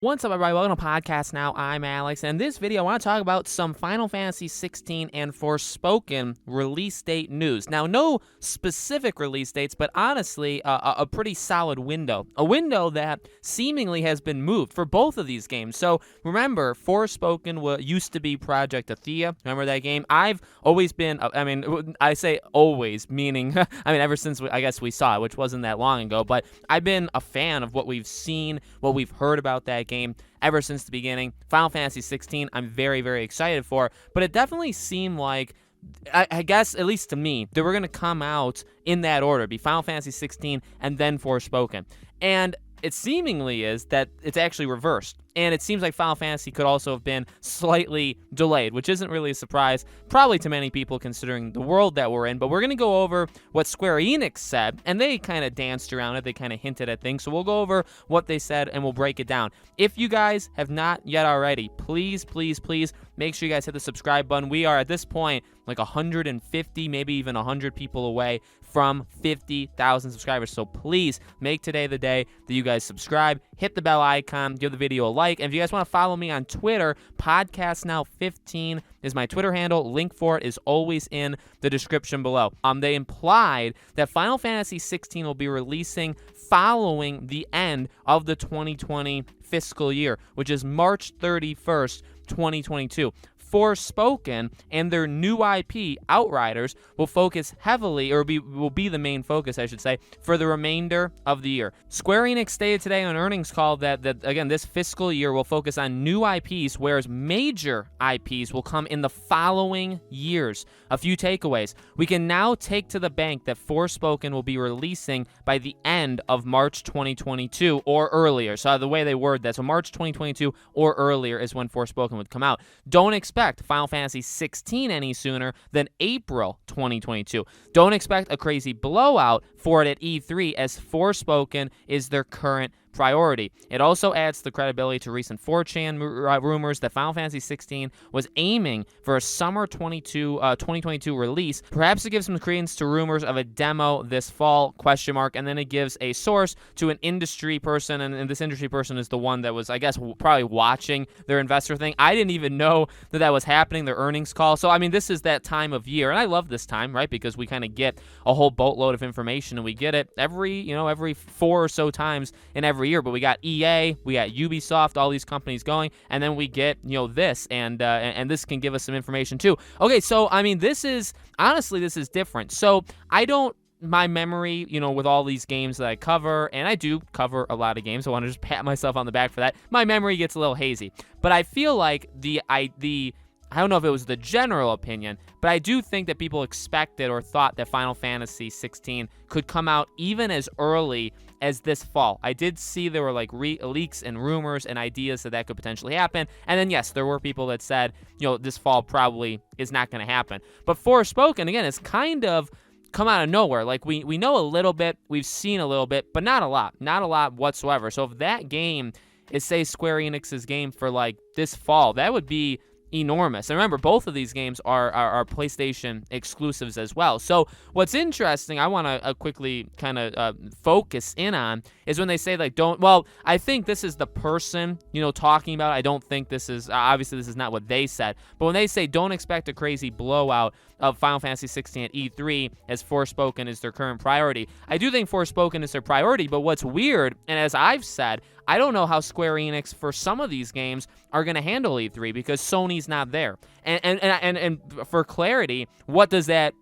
What's up, everybody? Welcome to Podcast Now. I'm Alex, and in this video, I want to talk about some Final Fantasy 16 and Forspoken release date news. Now, no specific release dates, but honestly, a pretty solid window. A window that seemingly has been moved for both of these games. So, remember, Forspoken used to be Project Athea. Remember that game? I've always been, I say always, meaning, ever since I guess we saw it, which wasn't that long ago, but I've been a fan of what we've seen, what we've heard about that game ever since the beginning. Final Fantasy 16, I'm very, very excited for, but it definitely seemed like, I guess, at least to me, they were going to come out in that order, be Final Fantasy 16 and then Forspoken. And it seemingly is that it's actually reversed. And it seems like Final Fantasy could also have been slightly delayed, which isn't really a surprise, probably to many people considering the world that we're in. But we're going to go over what Square Enix said, and they kind of danced around it. They kind of hinted at things. So we'll go over what they said, and we'll break it down. If you guys have not yet already, please, please, please make sure you guys hit the subscribe button. We are, at this point, like 150, maybe even 100 people away from 50,000 subscribers. So please make today the day that you guys subscribe, hit the bell icon, give the video a like. And if you guys want to follow me on Twitter, PodcastNow15 is my Twitter handle. Link for it is always in the description below. They implied that Final Fantasy 16 will be releasing following the end of the 2020 fiscal year, which is March 31st, 2022. Forspoken and their new IP, Outriders, will focus heavily, or will be the main focus, I should say, for the remainder of the year. Square Enix stated today on an earnings call that again, this fiscal year will focus on new IPs, whereas major IPs will come in the following years. A few takeaways. We can now take to the bank that Forspoken will be releasing by the end of March 2022 or earlier. So the way they word that, so March 2022 or earlier is when Forspoken would come out. Don't expect Final Fantasy 16 any sooner than April 2022. Don't expect a crazy blowout for it at E3, as Forspoken is their current priority. It also adds the credibility to recent 4chan rumors that Final Fantasy 16 was aiming for a summer 2022 release. Perhaps it gives some credence to rumors of a demo this fall, ? And then it gives a source to an industry person, and this industry person is the one that was, I guess, probably watching their investor thing. I didn't even know that was happening, their earnings call. So, this is that time of year, and I love this time, right, because we kind of get a whole boatload of information, and we get it every 4 or so times in every year. But we got EA, we got Ubisoft, all these companies going, and then we get this, and this can give us some information too. Okay, so this is different. So my memory, with all these games that I cover, and I do cover a lot of games, I want to just pat myself on the back for that. My memory gets a little hazy, but I feel like I don't know if it was the general opinion, but I do think that people expected or thought that Final Fantasy 16 could come out even as early as this fall. I did see there were leaks and rumors and ideas that could potentially happen. And then, yes, there were people that said, this fall probably is not going to happen. But Forspoken, again, it's kind of come out of nowhere. We know a little bit, we've seen a little bit, but not a lot whatsoever. So if that game is, say, Square Enix's game for this fall, that would be enormous. And remember, both of these games are PlayStation exclusives as well. So what's interesting, I want to quickly kind of focus in on, is when they say I think this is the person talking about it. I don't think this is, obviously this is not what they said, but when they say don't expect a crazy blowout of Final Fantasy 16 at E3 as Forspoken is their current priority, I do think Forspoken is their priority. But what's weird, and as I've said, I don't know how Square Enix for some of these games are going to handle E3 because Sony's not there. And for clarity, what does that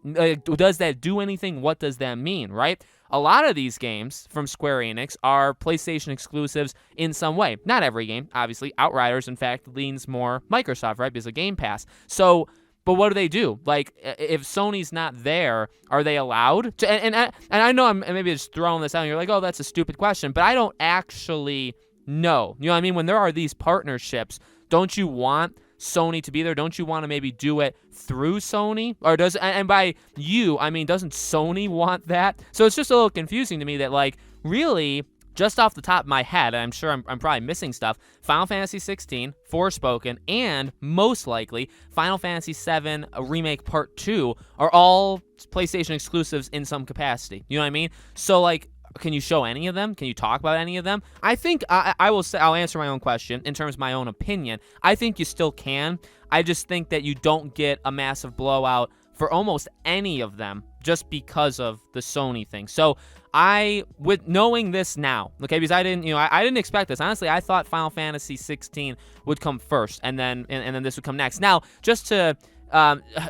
do anything? What does that mean, right? A lot of these games from Square Enix are PlayStation exclusives in some way. Not every game, obviously. Outriders, in fact, leans more Microsoft, right? Because of Game Pass. So, but what do? If Sony's not there, are they allowed to? And I know I'm maybe just throwing this out, and you're like, oh, that's a stupid question, but I don't actually know. You know what I mean? When there are these partnerships, don't you want Sony to be there? Don't you want to maybe do it through Sony? Or and by you, doesn't Sony want that? So it's just a little confusing to me that, really, just off the top of my head, and I'm sure I'm probably missing stuff, Final Fantasy 16, Forspoken, and most likely Final Fantasy 7 Remake Part 2 are all PlayStation exclusives in some capacity. You know what I mean? So, can you show any of them? Can you talk about any of them? I think I will say, I'll answer my own question in terms of my own opinion. I think you still can. I just think that you don't get a massive blowout for almost any of them just because of the Sony thing. So with knowing this now, okay, because I didn't expect this. Honestly, I thought Final Fantasy 16 would come first, and then this would come next. Now, just to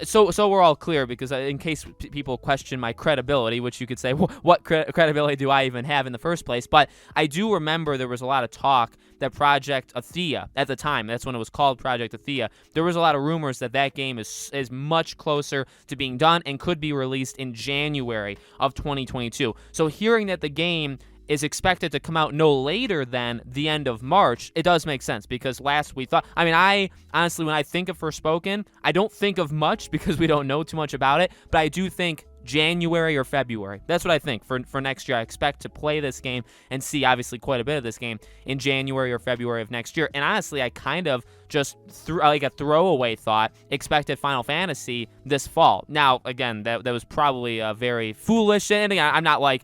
so we're all clear, because in case people question my credibility, which you could say, what credibility do I even have in the first place? But I do remember there was a lot of talk that Project Athea, at the time, that's when it was called Project Athea, there was a lot of rumors that game is much closer to being done and could be released in January of 2022. So hearing that the game is expected to come out no later than the end of March, it does make sense, because last we thought, I honestly, when I think of Forspoken, I don't think of much because we don't know too much about it, but I do think January or February. That's what I think for next year. I expect to play this game and see, obviously, quite a bit of this game in January or February of next year. And honestly, I kind of just like a throwaway thought, expected Final Fantasy this fall. Now, again, that was probably very foolish, and again, I'm not like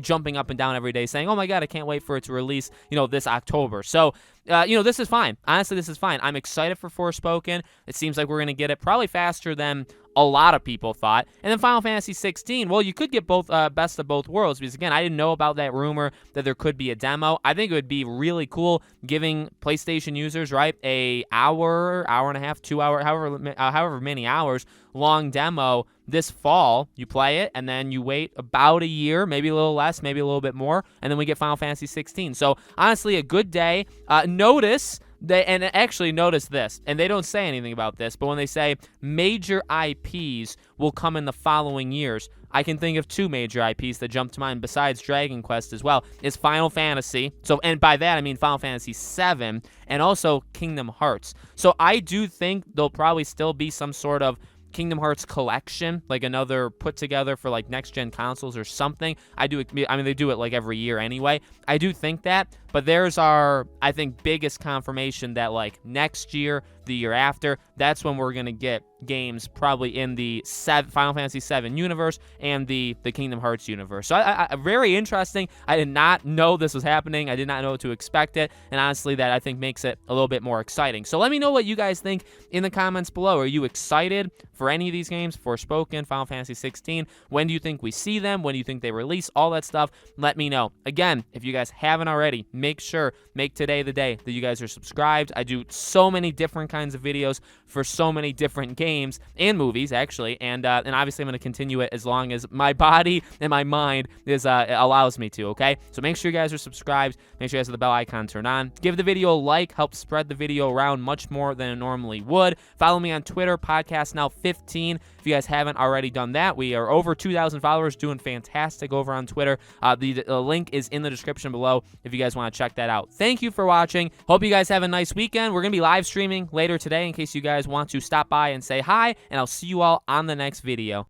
jumping up and down every day saying, oh my god, I can't wait for it to release, this October. So this is fine. Honestly, this is fine. I'm excited for Forspoken. It seems like we're going to get it probably faster than a lot of people thought. And then Final Fantasy 16, well, you could get both best of both worlds, because, again, I didn't know about that rumor that there could be a demo. I think it would be really cool giving PlayStation users, right, a hour and a half, 2 hour, however many hours long demo this fall. You play it, and then you wait about a year, maybe a little less, maybe a little bit more, and then we get Final Fantasy 16. So, honestly, a good day. Notice this, and they don't say anything about this, but when they say major IPs will come in the following years, I can think of two major IPs that jump to mind besides Dragon Quest as well, is Final Fantasy. So, and by that I mean Final Fantasy 7 and also Kingdom Hearts. So I do think there'll probably still be some sort of Kingdom Hearts collection, like another put together for like next gen consoles or something. They do it like every year anyway. I do think that, but there's our, I think, biggest confirmation that like next year, the year after, that's when we're gonna get games probably in the Final Fantasy 7 universe and the Kingdom Hearts universe. So I very interesting. I did not know this was happening. I did not know to expect it, and honestly, that I think makes it a little bit more exciting. So let me know what you guys think in the comments below. Are you excited for any of these games? Forspoken, Final Fantasy 16. When do you think we see them? When do you think they release? All that stuff. Let me know. Again, if you guys haven't already, make today the day that you guys are subscribed. I do so many different kinds of videos for so many different games and movies, actually, and obviously I'm going to continue it as long as my body and my mind allows me to, okay? So make sure you guys are subscribed. Make sure you guys have the bell icon turned on. Give the video a like. Help spread the video around much more than it normally would. Follow me on Twitter, Podcast Now 15. If you guys haven't already done that, we are over 2,000 followers, doing fantastic over on Twitter. The link is in the description below if you guys want to check that out. Thank you for watching. Hope you guys have a nice weekend. We're going to be live streaming later today in case you guys want to stop by and say hi, and I'll see you all on the next video.